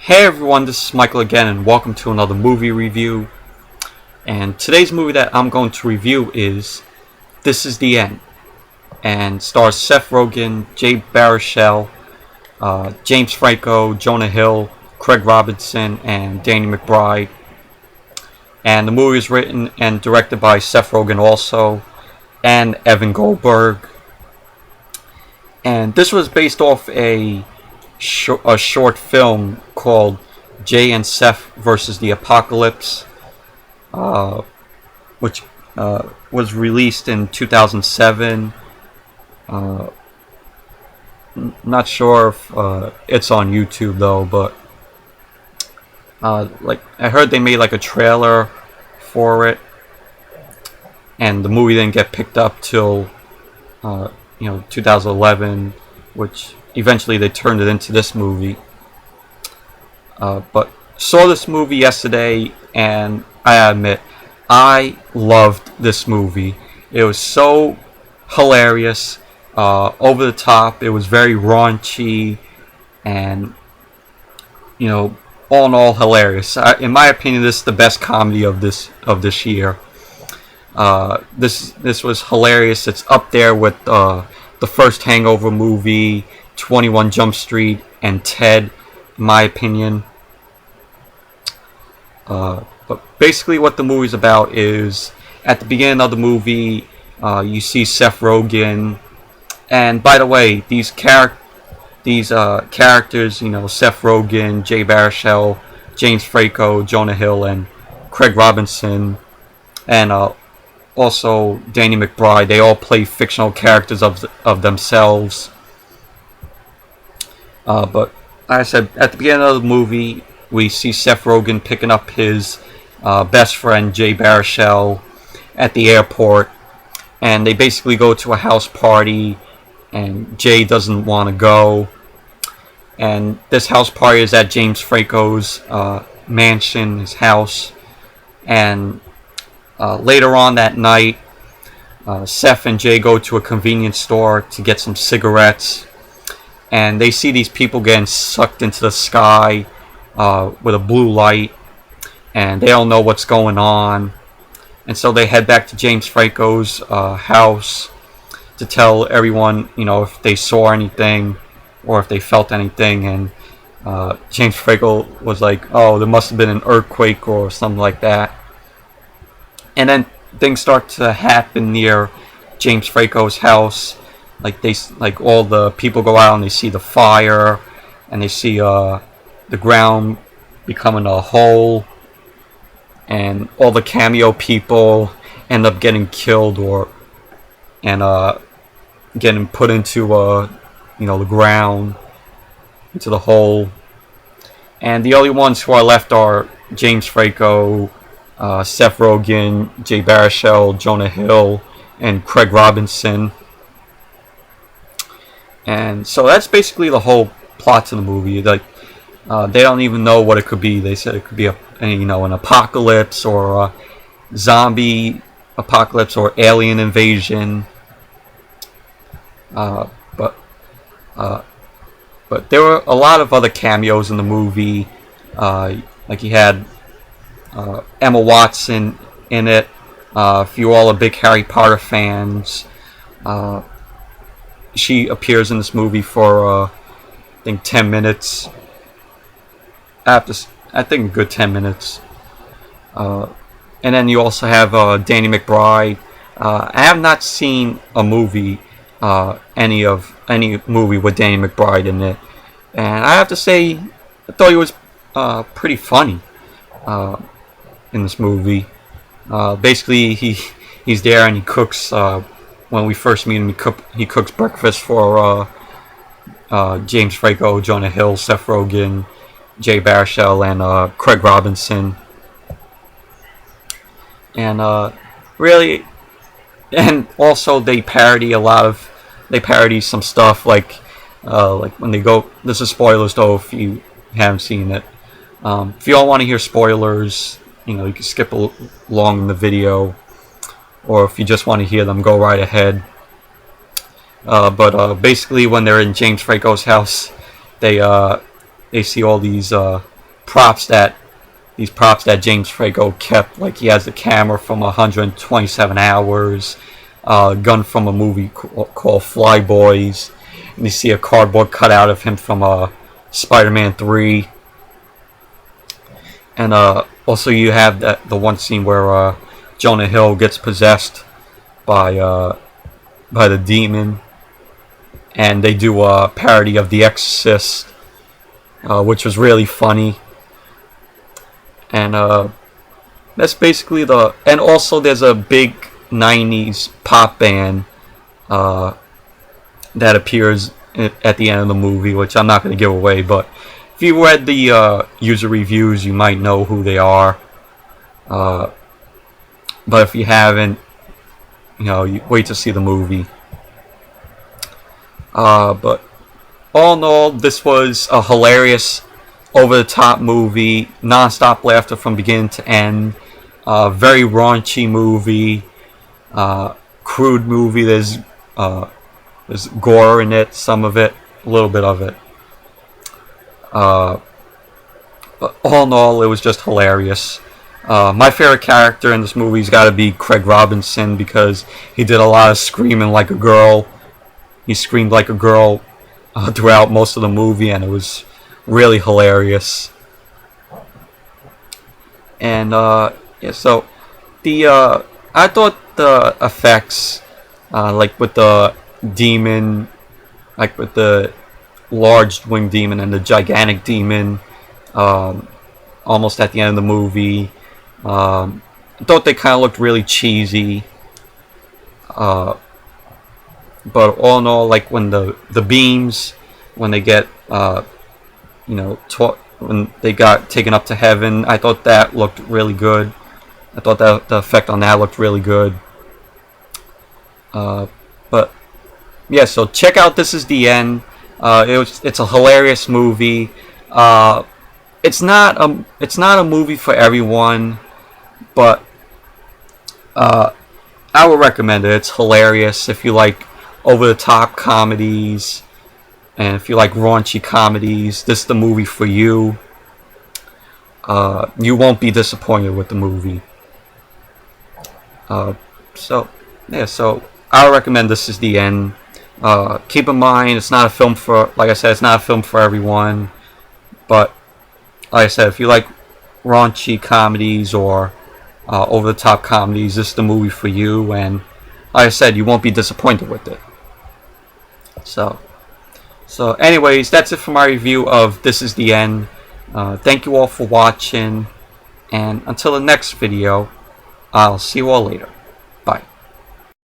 Hey everyone, this is Michael again, and welcome to another movie review. And today's movie that I'm going to review is This Is the End, and stars Seth Rogen, Baruchel, James Franco, Jonah Hill, Craig Robinson, and Danny McBride. And the movie is written and directed by Seth Rogen also, and Evan Goldberg. And this was based off a short film called Jay and Seth versus the Apocalypse, which was released in 2007. Not sure if it's on YouTube though, but I heard they made like a trailer for it, and the movie didn't get picked up till 2011, which eventually they turned it into this movie. But saw this movie yesterday, and I admit I loved this movie. It was so hilarious, over the top. It was very raunchy, and all in all, hilarious. In my opinion, this is the best comedy of this year. This was hilarious. It's up there with the first Hangover movie, 21 Jump Street, and Ted, in my opinion. But basically what the movie's about is, at the beginning of the movie, you see Seth Rogen, and by the way, these characters, Seth Rogen, Jay Baruchel, James Franco, Jonah Hill, and Craig Robinson, and also Danny McBride, they all play fictional characters of themselves. But like I said, at the beginning of the movie, we see Seth Rogen picking up his best friend Jay Baruchel at the airport, and they basically go to a house party, and Jay doesn't want to go. And this house party is at James Franco's mansion, his house. And later on that night, Seth and Jay go to a convenience store to get some cigarettes, and they see these people getting sucked into the sky with a blue light, and they don't know what's going on. And so they head back to James Franco's house to tell everyone, if they saw anything or if they felt anything. And James Franco was like, "Oh, there must have been an earthquake or something like that." And then things start to happen near James Franco's house. Like all the people go out and they see the fire, and they see the ground becoming a hole, and all the cameo people end up getting killed and getting put into the ground, into the hole. And the only ones who are left are James Franco, Seth Rogen, Jay Baruchel, Jonah Hill, and Craig Robinson. And so that's basically the whole plot to the movie. They don't even know what it could be. They said it could be an apocalypse, or a zombie apocalypse, or alien invasion. But there were a lot of other cameos in the movie. Like you had Emma Watson in it. If you all are big Harry Potter fans, she appears in this movie for I think 10 minutes. I think a good 10 minutes. And then you also have Danny McBride. I have not seen a movie, any movie with Danny McBride in it, and I have to say, I thought he was pretty funny in this movie. Basically, he's there and he cooks. When we first meet him, he cooks breakfast for James Franco, Jonah Hill, Seth Rogen, Jay Baruchel, and Craig Robinson. And really, and also they parody some stuff, like when they go. This is spoilers though if you haven't seen it. If you all want to hear spoilers, you can skip along in the video, or if you just want to hear them, go right ahead. But basically, when they're in James Franco's house, they see all these props that James Franco kept. Like, he has the camera from 127 Hours, gun from a movie called Flyboys, and you see a cardboard cutout of him from Spider-Man 3. And also you have the one scene where Jonah Hill gets possessed by the demon, and they do a parody of The Exorcist, which was really funny. And that's basically and also there's a big 90s pop band that appears at the end of the movie, which I'm not going to give away, but if you read the user reviews, you might know who they are. But if you haven't, you wait to see the movie. But all in all, this was a hilarious, over-the-top movie, non-stop laughter from beginning to end. Very raunchy movie, crude movie. There's gore in it, some of it, a little bit of it. But all in all, it was just hilarious. My favorite character in this movie's got to be Craig Robinson, because he did a lot of screaming like a girl. He screamed like a girl throughout most of the movie, and it was really hilarious. And yeah, so I thought the effects, like with the demon, like with the large winged demon and the gigantic demon, almost at the end of the movie, I thought they kind of looked really cheesy. But all in all, like when the beams, when they get when they got taken up to heaven, I thought that looked really good. I thought that the effect on that looked really good. But yeah, so check out This Is the End. It's a hilarious movie. It's not a movie for everyone, but I would recommend it. It's hilarious if you like over-the-top comedies, and if you like raunchy comedies, this is the movie for you. You won't be disappointed with the movie. So I recommend This Is the End. Keep in mind, it's not a film for, like I said, it's not a film for everyone. But like I said, if you like raunchy comedies or over-the-top comedies, this is the movie for you. And like I said, you won't be disappointed with it. So anyways, that's it for my review of This Is the End. Thank you all for watching, and until the next video, I'll see you all later.